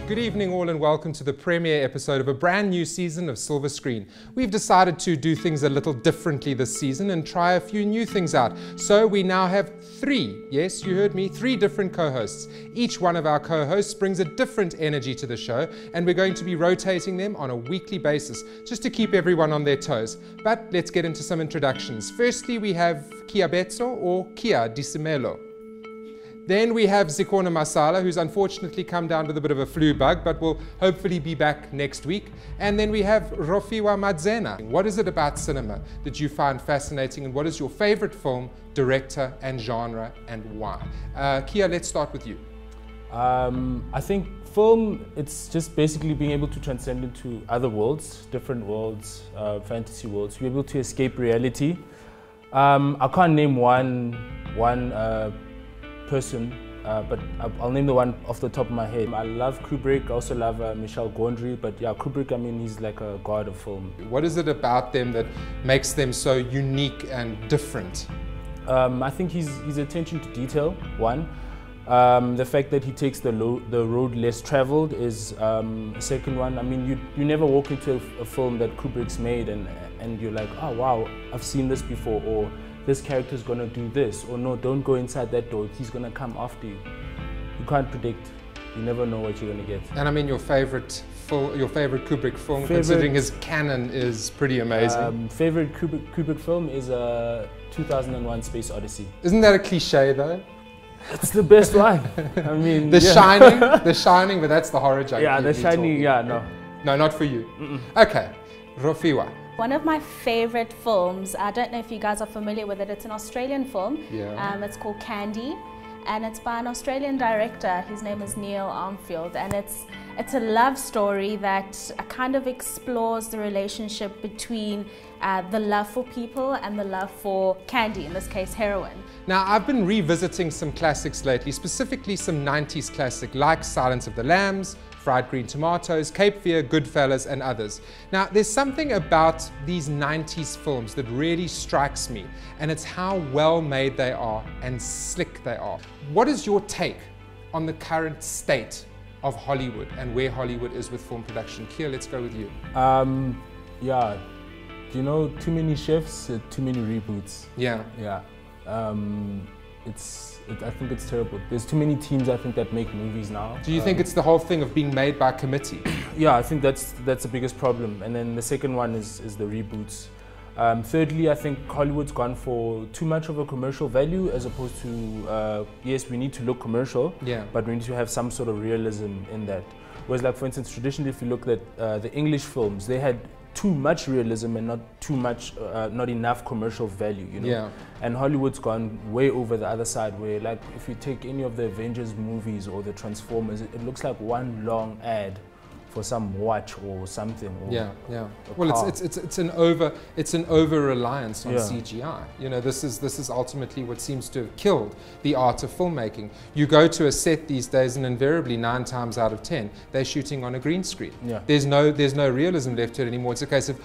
Good evening all and welcome to the premiere episode of a brand new season of Silver Screen. We've decided to do things a little differently this season and try a few new things out. So we now have three, yes you heard me, three different co-hosts. Each one of our co-hosts brings a different energy to the show and we're going to be rotating them on a weekly basis just to keep everyone on their toes. But let's get into some introductions. Firstly we have Kia Betso or Kia Disimelo. Then we have Zikona Masala, who's unfortunately come down with a bit of a flu bug, but will hopefully be back next week. And then we have Rofiwa Madzena. What is it about cinema that you find fascinating, and what is your favorite film, director, and genre, and why? Kia, let's start with you. I think film, it's just basically being able to transcend into other worlds, different worlds, fantasy worlds, to be able to escape reality. I can't name one person, but I'll name the one off the top of my head. I love Kubrick, I also love Michel Gondry, but yeah, Kubrick, I mean, he's like a god of film. What is it about them that makes them so unique and different? I think his attention to detail, one. The fact that he takes the road less traveled is a second one. I mean, you never walk into a film that Kubrick's made and you're like, oh wow, I've seen this before, or this character's gonna do this, or no, don't go inside that door, he's gonna come after you. You can't predict, you never know what you're gonna get. And I mean, your favorite Kubrick film, considering his canon is pretty amazing. Favorite Kubrick film is 2001 Space Odyssey. Isn't that a cliche though? It's the best one. I mean, The Shining, but that's the horror junkie. Yeah, The Shining, yeah, no. No, not for you. Okay, Rofiwa. One of my favorite films, I don't know if you guys are familiar with it, it's an Australian film. Yeah. It's called Candy, and it's by an Australian director. His name is Neil Armfield, and it's a love story that kind of explores the relationship between the love for people and the love for candy, in this case heroin. Now, I've been revisiting some classics lately, specifically some 90s classic like Silence of the Lambs, Fried Green Tomatoes, Cape Fear, Goodfellas, and others. Now, there's something about these 90s films that really strikes me, and it's how well made they are and slick they are. What is your take on the current state of Hollywood and where Hollywood is with film production? Kia, let's go with you. Yeah, you know, too many chefs, too many reboots. Yeah. Yeah. I think it's terrible. There's too many teams, I think, that make movies now. Do you think it's the whole thing of being made by committee? Yeah, I think that's the biggest problem. And then the second one is the reboots. Thirdly, I think Hollywood's gone for too much of a commercial value as opposed to, yes, we need to look commercial, yeah, but we need to have some sort of realism in that. Whereas, like, for instance, traditionally, if you look at the English films, they had too much realism and not enough commercial value, you know. Yeah. And Hollywood's gone way over the other side, where, like, if you take any of the Avengers movies or the Transformers, it looks like one long ad for some watch or something. Or yeah. Well, it's an over reliance on CGI. You know, this is ultimately what seems to have killed the art of filmmaking. You go to a set these days, and invariably 9 times out of 10 they're shooting on a green screen. Yeah. There's no realism left to it anymore. It's a case of,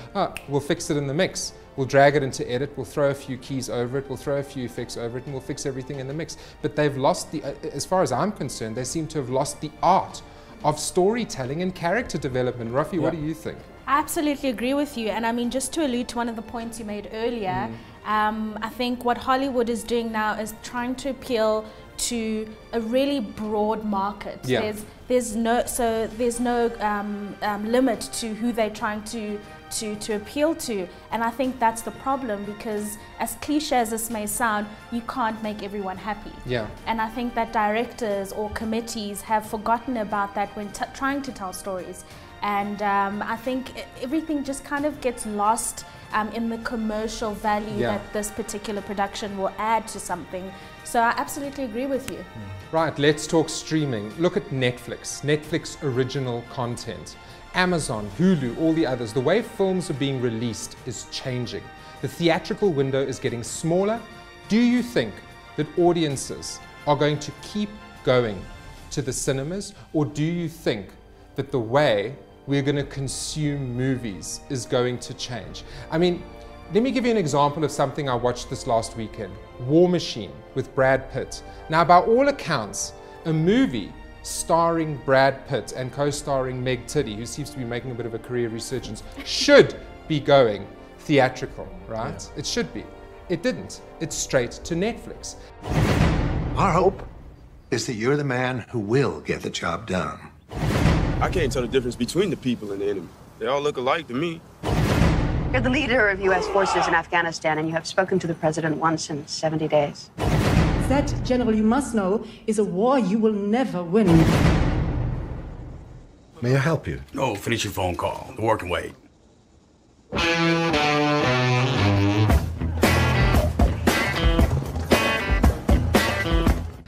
we'll fix it in the mix. We'll drag it into edit, we'll throw a few keys over it, we'll throw a few effects over it, and we'll fix everything in the mix. But they've lost as far as I'm concerned, they seem to have lost the art of storytelling and character development. Rafi, what do you think? I absolutely agree with you, and I mean, just to allude to one of the points you made earlier, I think what Hollywood is doing now is trying to appeal to a really broad market. Yeah. There's no limit to who they're trying to appeal to, and I think that's the problem, because as cliche as this may sound, you can't make everyone happy. Yeah. And I think that directors or committees have forgotten about that when trying to tell stories, and I think everything just kind of gets lost in the commercial value that this particular production will add to something. So I absolutely agree with you. Right, let's talk streaming. Look at Netflix original content. Amazon, Hulu, all the others. The way films are being released is changing. The theatrical window is getting smaller. Do you think that audiences are going to keep going to the cinemas, or do you think that the way we're going to consume movies is going to change? I mean, let me give you an example of something I watched this last weekend. War Machine with Brad Pitt. Now, by all accounts, a movie starring Brad Pitt and co-starring Meg Tiddy, who seems to be making a bit of a career resurgence, should be going theatrical, right? Yeah. It should be. It didn't. It's straight to Netflix. Our hope is that you're the man who will get the job done. I can't tell the difference between the people and the enemy. They all look alike to me. You're the leader of U.S. forces in Afghanistan, and you have spoken to the president once in 70 days. That, General, you must know, is a war you will never win. May I help you? No, finish your phone call. The war can wait.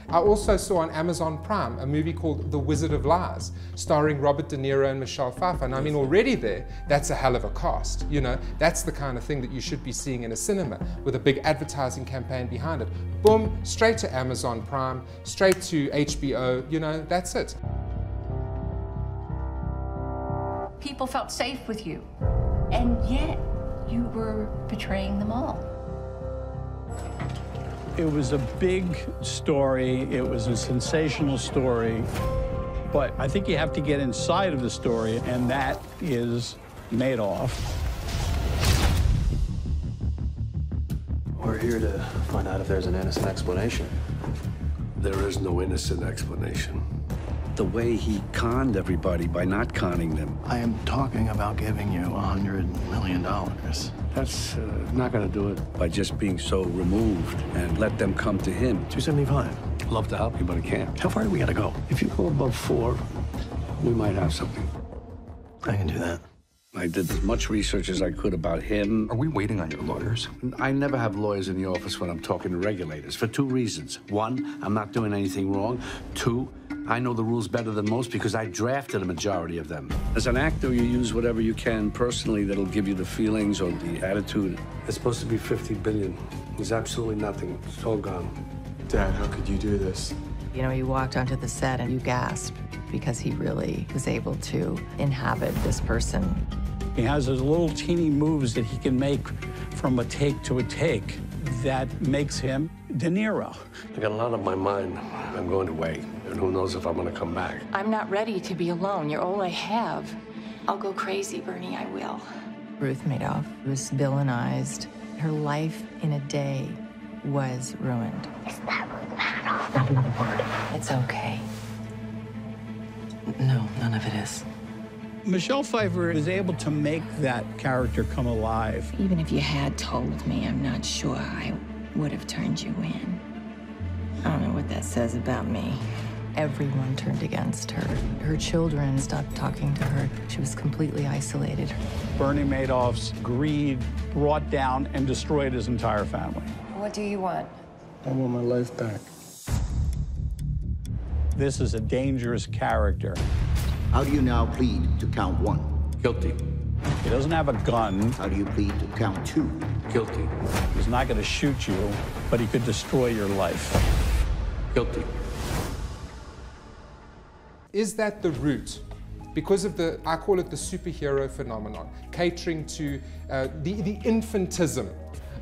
I also saw on Amazon Prime a movie called The Wizard of Lies, starring Robert De Niro and Michelle Pfeiffer. And I mean, already there, that's a hell of a cast. You know, that's the kind of thing that you should be seeing in a cinema with a big advertising campaign behind it. Boom, straight to Amazon Prime, straight to HBO, you know, that's it. People felt safe with you, and yet you were betraying them all. It was a big story. It was a sensational story. But I think you have to get inside of the story, and that is Madoff. We're here to find out if there's an innocent explanation. There is no innocent explanation. The way he conned everybody by not conning them. I am talking about giving you $100 million. That's not going to do it. By just being so removed and let them come to him. 275. Love to help you, but I can't. How far do we gotta go? If you go above 4, we might have something. I can do that. I did as much research as I could about him. Are we waiting on your lawyers? I never have lawyers in the office when I'm talking to regulators for 2 reasons. 1, I'm not doing anything wrong. 2, I know the rules better than most because I drafted a majority of them. As an actor, you use whatever you can personally that'll give you the feelings or the attitude. It's supposed to be $50 billion. There's absolutely nothing. It's all gone. Dad, how could you do this? You know, you walked onto the set and you gasped because he really was able to inhabit this person. He has those little teeny moves that he can make from a take to a take that makes him De Niro. I got a lot on my mind. I'm going away, and who knows if I'm going to come back. I'm not ready to be alone. You're all I have. I'll go crazy, Bernie, I will. Ruth Madoff was villainized. Her life in a day was ruined. Is that Ruth Madoff? Not another word. It's okay. No, none of it is. Michelle Pfeiffer is able to make that character come alive. Even if you had told me, I'm not sure I would have turned you in. I don't know what that says about me. Everyone turned against her. Her children stopped talking to her. She was completely isolated. Bernie Madoff's greed brought down and destroyed his entire family. What do you want? I want my life back. This is a dangerous character. How do you now plead to count 1? Guilty. He doesn't have a gun. How do you plead to count 2? Guilty. He's not going to shoot you, but he could destroy your life. Guilty. Is that the root? Because of the, I call it the superhero phenomenon, catering to the infantism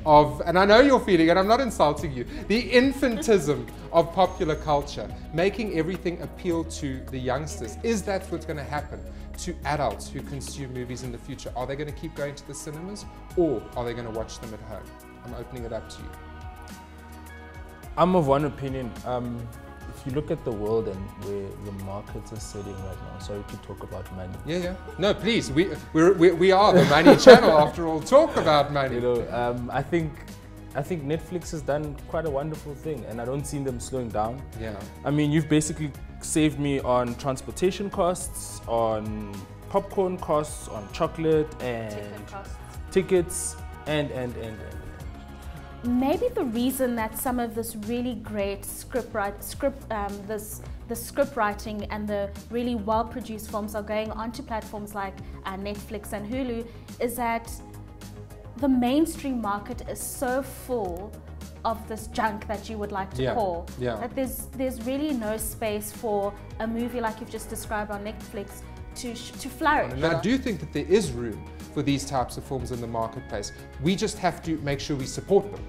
of, and I know you're feeling it, I'm not insulting you, the infantism of popular culture, making everything appeal to the youngsters. Is that what's going to happen to adults who consume movies in the future? Are they going to keep going to the cinemas, or are they going to watch them at home? I'm opening it up to you. I'm of one opinion. If you look at the world and where the markets are sitting right now, sorry to talk about money. Yeah. No, please. We are the money channel after all. Talk about money. You know, I think Netflix has done quite a wonderful thing, and I don't see them slowing down. Yeah. I mean, you've basically saved me on transportation costs, on popcorn costs, on chocolate and tickets, and. Maybe the reason that some of this really great the script writing and the really well-produced films are going onto platforms like Netflix and Hulu is that the mainstream market is so full of this junk that you would like to call that there's really no space for a movie like you've just described on Netflix to flourish. And I do think that there is room for these types of films in the marketplace. We just have to make sure we support them.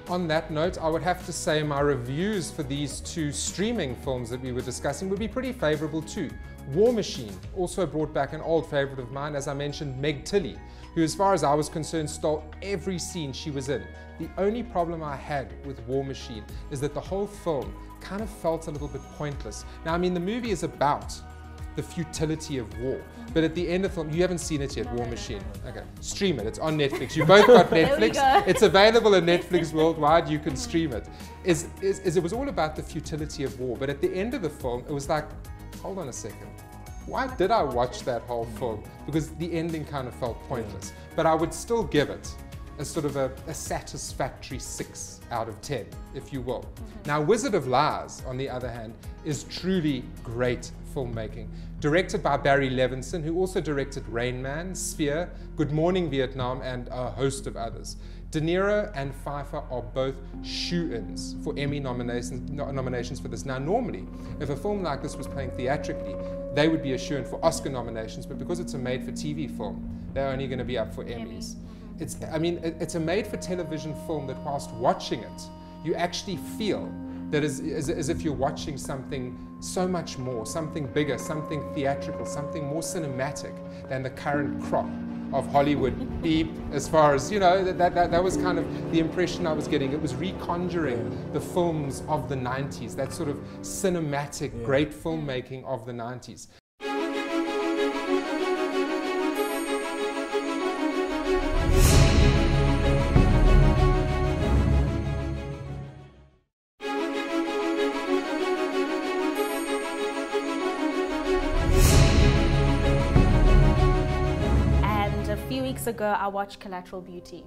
on that note, I would have to say my reviews for these two streaming films that we were discussing would be pretty favorable too. War Machine also brought back an old favorite of mine, as I mentioned, Meg Tilly, who, as far as I was concerned, stole every scene she was in. The only problem I had with War Machine is that the whole film kind of felt a little bit pointless. Now, I mean, the movie is about the futility of war, but at the end of the film, you haven't seen it yet, War Machine. Okay, stream it, it's on Netflix. You both got Netflix. It's available on Netflix worldwide, you can stream it. It was all about the futility of war, but at the end of the film, it was like, hold on a second. Why did I watch that whole film? Because the ending kind of felt pointless. But I would still give it a sort of a satisfactory 6 out of 10, if you will. Now, Wizard of Lies, on the other hand, is truly great filmmaking. Directed by Barry Levinson, who also directed Rain Man, Sphere, Good Morning Vietnam, and a host of others. De Niro and Pfeiffer are both shoo-ins for Emmy nominations for this. Now, normally, if a film like this was playing theatrically, they would be a shoo-in for Oscar nominations, but because it's a made-for-TV film, they're only going to be up for Emmys. It's a made-for-television film that whilst watching it, you actually feel that as if you're watching something so much more, something bigger, something theatrical, something more cinematic than the current crop of Hollywood beep, as far as, you know, that was kind of the impression I was getting. It was reconjuring the films of the 90s, that sort of cinematic, great filmmaking of the 90s. Ago, I watched Collateral Beauty.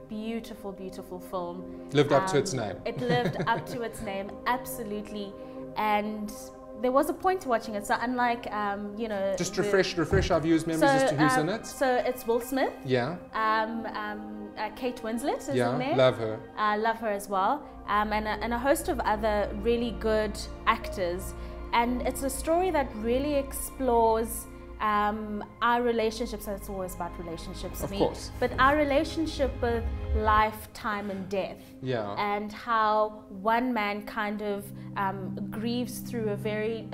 Beautiful, beautiful film. Lived up to its name. It lived up to its name, absolutely. And there was a point to watching it. So unlike, you know, just refresh our viewers' memories as to who's in it. So it's Will Smith. Yeah. Kate Winslet is in there. Yeah, love her. Love her as well. And a host of other really good actors. And it's a story that really explores our relationships. So it's always about relationships, of course. But our relationship with life, time, and death. Yeah. And how one man kind of grieves through a very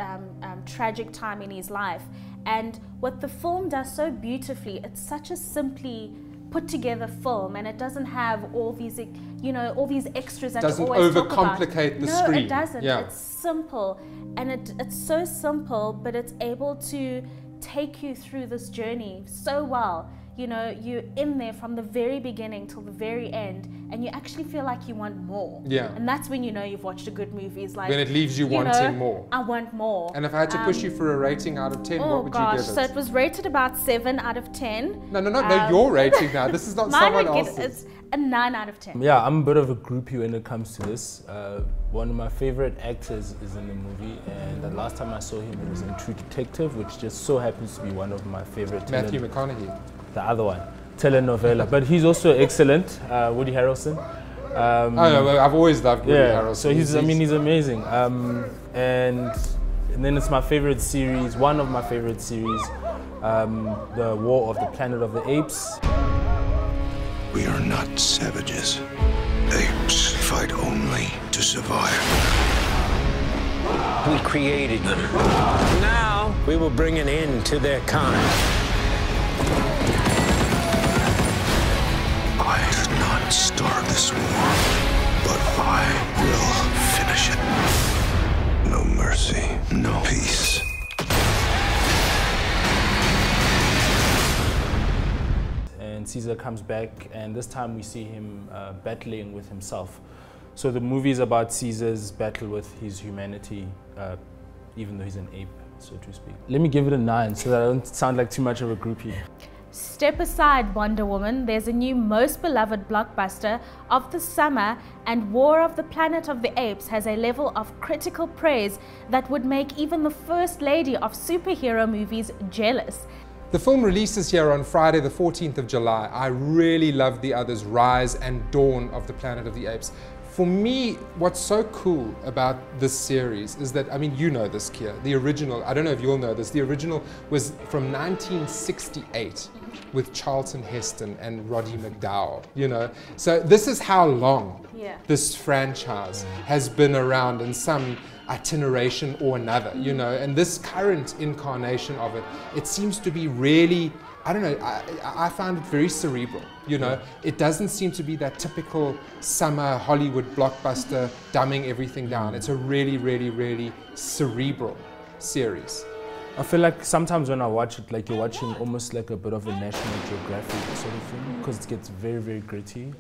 tragic time in his life. And what the film does so beautifully, it's such a simply put together film, and it doesn't have all these, you know, all these extras that doesn't you always talk about. Overcomplicate the screen. No, it doesn't. Yeah. It's simple, and it's so simple, but it's able to take you through this journey so well. You know, you're in there from the very beginning till the very end, and you actually feel like you want more. Yeah. And that's when you know you've watched a good movie. It's like, when it leaves you wanting more. I want more. And if I had to push you for a rating out of 10, what would you give it? So it was rated about 7 out of 10. No, your rating now. This is not someone else's. It's a 9 out of 10. Yeah, I'm a bit of a groupie when it comes to this. One of my favorite actors is in the movie, and the last time I saw him, it was in True Detective, which just so happens to be one of my favorite. Matthew McConaughey. The other one, telenovela. But he's also excellent. Woody Harrelson. Oh no, I've always loved Woody Harrelson. So he's amazing. And then it's my favorite series, one of my favorite series, the War of the Planet of the Apes. We are not savages. Apes fight only to survive. We created them. Now we will bring an end to their kind. I did not start this war, but I will finish it. No mercy, no peace. And Caesar comes back, and this time we see him battling with himself. So the movie is about Caesar's battle with his humanity, even though he's an ape, so to speak. Let me give it a 9 so that I don't sound like too much of a groupie. Step aside, Wonder Woman. There's a new most beloved blockbuster of the summer, and War of the Planet of the Apes has a level of critical praise that would make even the first lady of superhero movies jealous. The film releases here on Friday the 14th of July. I really love the others, Rise and Dawn of the Planet of the Apes. For me, what's so cool about this series is that, I mean, you know this, Kia, the original, I don't know if you'll know this, the original was from 1968 with Charlton Heston and Roddy McDowall, you know. So this is how long this franchise has been around in some itineration or another, you know, and this current incarnation of it, it seems to be really, I don't know, I found it very cerebral, you know. It doesn't seem to be that typical summer Hollywood blockbuster dumbing everything down. It's a really, really, really cerebral series. I feel like sometimes when I watch it, like you're watching almost like a bit of a National Geographic sort of thing, because it gets very, very gritty.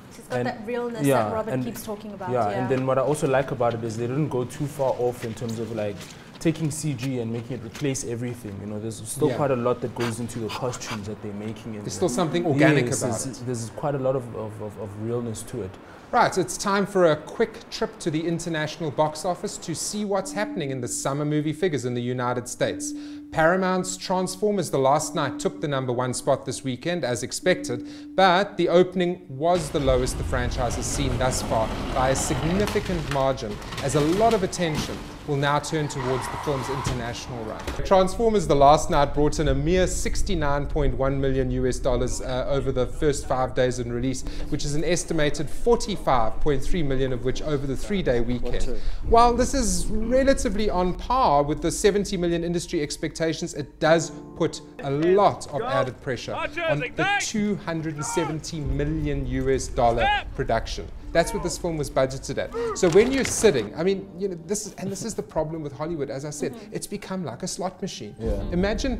It's got that realness that Robert keeps talking about. And then what I also like about it is they didn't go too far off in terms of like taking CG and making it replace everything. You know, there's still quite a lot that goes into the costumes that they're making. There's still something organic about it. There's quite a lot of realness to it. Right, it's time for a quick trip to the international box office to see what's happening in the summer movie figures in the United States. Paramount's Transformers: The Last Night took the #1 spot this weekend, as expected, but the opening was the lowest the franchise has seen thus far by a significant margin, as a lot of attention will now turn towards the film's international run. Transformers: The Last Night brought in a mere $69.1 million over the first 5 days in release, which is an estimated $45.3 million of which over the 3-day weekend. While this is relatively on par with the $70 million industry expectations, it does put a lot of added pressure on the $270 million production. That's what this film was budgeted at. So when you're sitting, I mean, you know, this is the problem with Hollywood. As I said, it's become like a slot machine. Imagine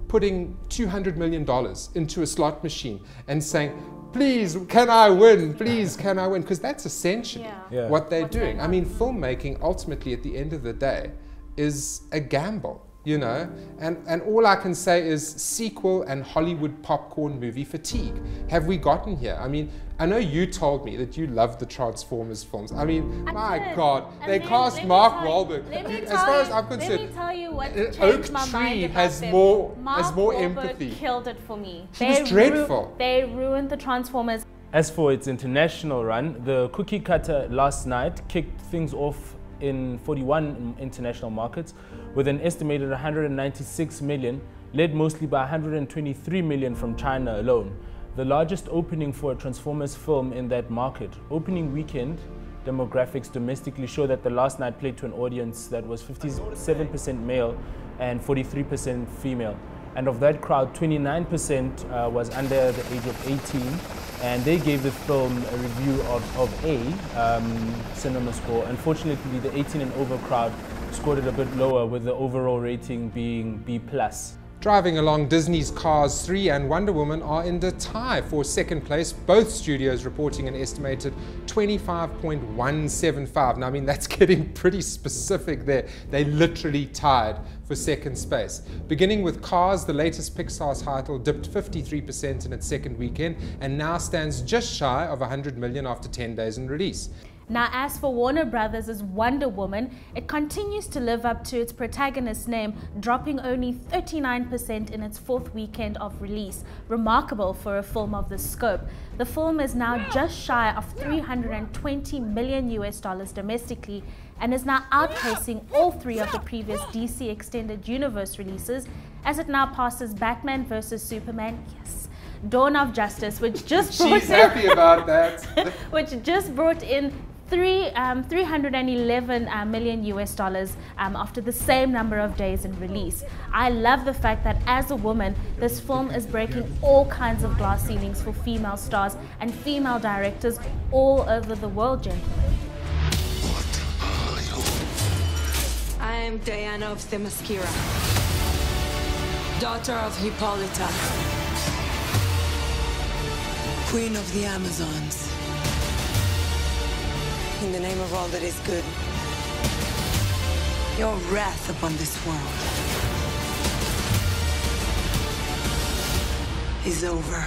putting $200 million into a slot machine and saying, please, can I win? Please, can I win? Because that's essentially what they're doing. I mean, filmmaking, ultimately, at the end of the day, is a gamble. You know, and all I can say is sequel and Hollywood popcorn movie fatigue. Have we gotten here? I mean, I know you told me that you loved the Transformers films. I mean, my God, they cast Mark Wahlberg. As far as I'm concerned, let me tell you what changed my mind about them. has more empathy. Killed it for me. She was dreadful. They ruined the Transformers. As for its international run, the cookie cutter Last Night kicked things off in 41 international markets with an estimated 196 million, led mostly by 123 million from China alone, the largest opening for a Transformers film in that market. Opening weekend demographics domestically show that The Last Night played to an audience that was 57% male and 43% female. And of that crowd, 29% was under the age of 18, and they gave the film a review of A, cinema score. Unfortunately, the 18 and over crowd scored it a bit lower, with the overall rating being B+. Driving along, Disney's Cars 3 and Wonder Woman are in the tie for second place, both studios reporting an estimated 25.175. Now, I mean, that's getting pretty specific there. They literally tied for second space. Beginning with Cars, the latest Pixar title dipped 53% in its second weekend and now stands just shy of 100 million after 10 days in release. Now, as for Warner Brothers' Wonder Woman, it continues to live up to its protagonist's name, dropping only 39% in its fourth weekend of release. Remarkable for a film of this scope. The film is now just shy of $320 million domestically and is now outpacing all three of the previous DC Extended Universe releases, as it now passes Batman vs. Superman, yes, Dawn of Justice, which just brought She's happy about that. which just brought in $311 million after the same number of days in release. I love the fact that as a woman, this film is breaking all kinds of glass ceilings for female stars and female directors all over the world, gentlemen. I am Diana of Themyscira, daughter of Hippolyta, Queen of the Amazons. In the name of all that is good, your wrath upon this world is over.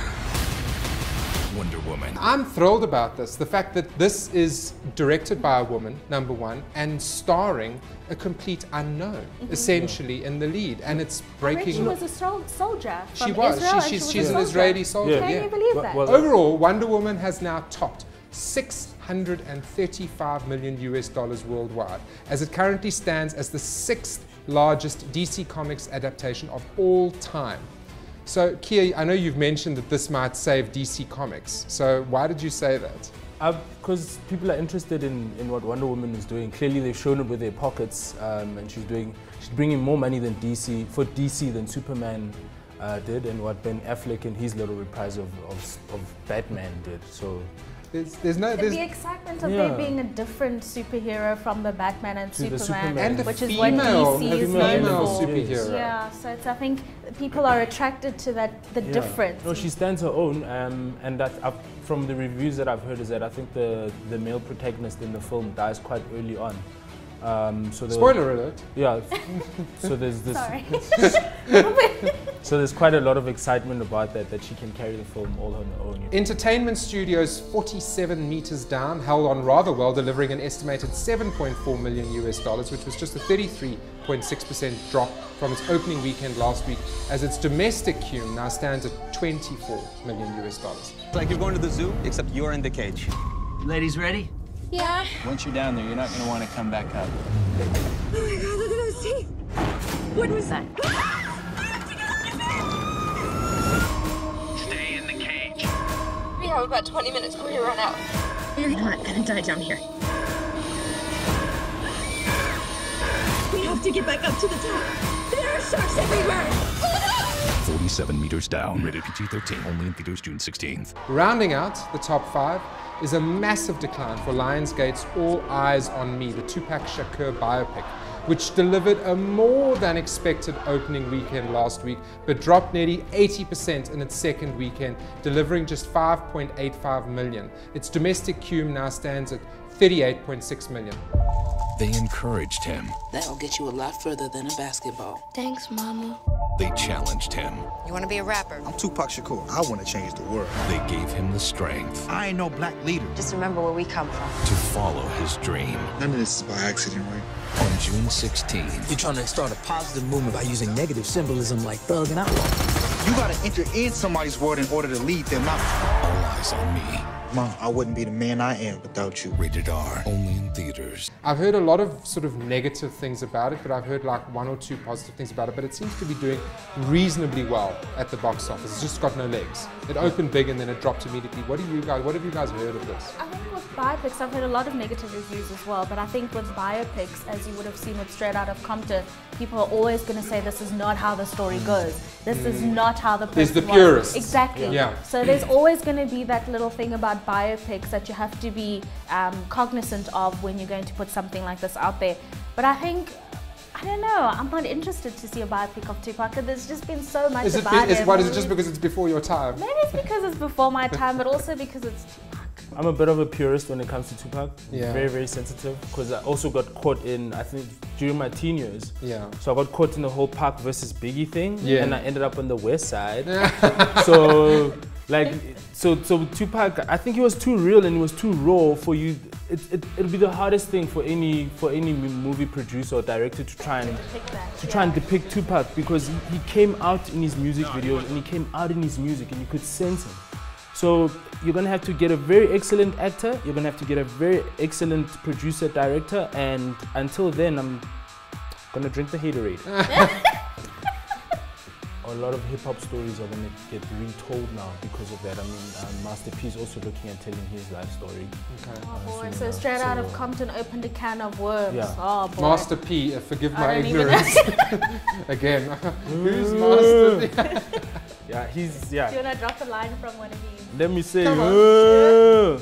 Wonder Woman. I'm thrilled about this. The fact that this is directed by a woman, #1, and starring a complete unknown, essentially, in the lead. And it's breaking... She was a soldier from She was. Israel, She's an Israeli soldier. Can you believe that? Overall, Wonder Woman has now topped $635 million worldwide, as it currently stands as the 6th largest DC Comics adaptation of all time. So, Kia, I know you've mentioned that this might save DC Comics. So, why did you say that? Because people are interested in what Wonder Woman is doing. Clearly, they've shown it with their pockets, and she's bringing more money than DC than Superman did, and what Ben Affleck in his little reprise of Batman did. So. The excitement of there being a different superhero from the Batman and Superman, and which is what DC is known for. Superhero. Yeah, so it's, I think people are attracted to the difference. No, she stands her own, and that from the reviews that I've heard is that I think the male protagonist in the film dies quite early on. So spoiler alert. Yeah. So there's this. Sorry. So there's quite a lot of excitement about that she can carry the film all on her own. Entertainment Studios 47 meters down held on rather well, delivering an estimated $7.4 million, which was just a 33.6% drop from its opening weekend last week, as its domestic cume now stands at $24 million. It's like you're going to the zoo, except you're in the cage. Ladies ready? Yeah. Once you're down there, you're not going to want to come back up. Oh my God, look at those teeth. What was that? Stay in the cage. We have about 20 minutes before we run out. You're not gonna die down here. We have to get back up to the top. There are sharks everywhere. 47 meters down. Rated PG-13. Only in theaters June 16th. Rounding out the top 5 is a massive decline for Lionsgate's All Eyes on Me, the Tupac Shakur biopic, which delivered a more than expected opening weekend last week, but dropped nearly 80% in its second weekend, delivering just $5.85 million. Its domestic cume now stands at $38.6 million. They encouraged him. That'll get you a lot further than a basketball. Thanks, Mama. They challenged him. You want to be a rapper? I'm Tupac Shakur. I want to change the world. They gave him the strength. I ain't no black leader. Just remember where we come from. To follow his dream. None of this is by accident, right? On June 16th. You're trying to start a positive movement by using negative symbolism like thug and outlaw. You gotta enter in somebody's world in order to lead them out. All Eyes on Me. Mom, I wouldn't be the man I am without you. Rated R. Only in theaters. I've heard a lot of sort of negative things about it, but I've heard like 1 or 2 positive things about it, but it seems to be doing reasonably well at the box office. It's just got no legs. It opened big and then it dropped immediately. What have you guys heard of this? I think with biopics, I've heard a lot of negative reviews as well, but I think with biopics, as you would have seen with Straight Outta Compton, people are always going to say this is not how the story goes. This is not how the person There's the purists. Exactly. Yeah. So there's always going to be that little thing about biopics that you have to be cognizant of when you're going to put something like this out there. But I think, I don't know, I'm not interested to see a biopic of Tupac. There's just been so much about him. What, is it just because it's before your time? Maybe it's because it's before my time, but also because it's Tupac. I'm a bit of a purist when it comes to Tupac. Yeah. Very, very sensitive, because I also got caught in, I think, during my teen years. Yeah. So I got caught in the whole Pac versus Biggie thing, and I ended up on the west side. So, like, so Tupac, I think he was too real and he was too raw for you. It'll be the hardest thing for any movie producer or director to try and depict Tupac, because he came out in his music videos and he came out in his music and you could sense him. So you're gonna have to get a very excellent actor, you're gonna have to get a very excellent producer, director, and until then I'm gonna drink the haterade. A lot of hip-hop stories are gonna get retold now because of that. I mean, Master P is also looking at telling his life story. Okay. Oh boy, so Straight Out of Compton opened a can of worms. Yeah. Oh boy. Master P, forgive my ignorance. Again, who's Master P? Yeah, he's, Do you wanna drop a line from one of these? Let me say, nah.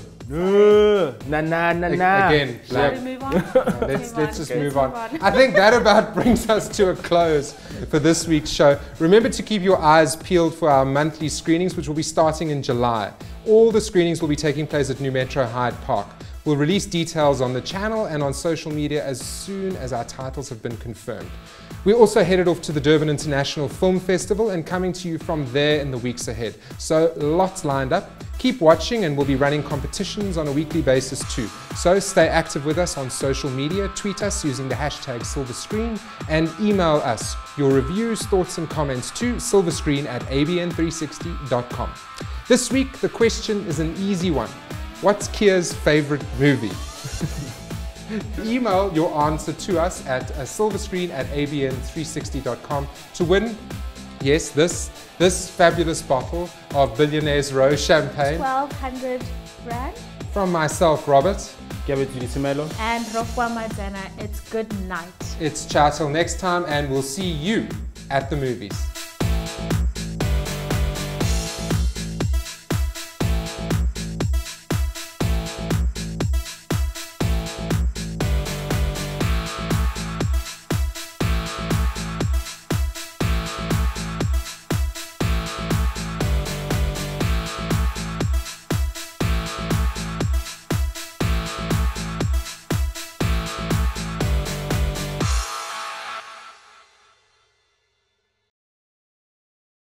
Again, Shall we move on? Let's just move on. I think that about brings us to a close for this week's show. Remember to keep your eyes peeled for our monthly screenings, which will be starting in July. All the screenings will be taking place at New Metro Hyde Park. We'll release details on the channel and on social media as soon as our titles have been confirmed. We're also headed off to the Durban International Film Festival and coming to you from there in the weeks ahead. So lots lined up. Keep watching, and we'll be running competitions on a weekly basis too. So stay active with us on social media, tweet us using the hashtag #SilverScreen, and email us your reviews, thoughts and comments to silverscreen@abn360.com. This week, the question is an easy one. What's Kia's favorite movie? Email your answer to us at silverscreen@abn360.com to win, yes, this fabulous bottle of Billionaire's Rose champagne. 1,200 rand? From myself, Robert. And Rokwa Madana, it's good night. It's ciao till next time, and we'll see you at the movies.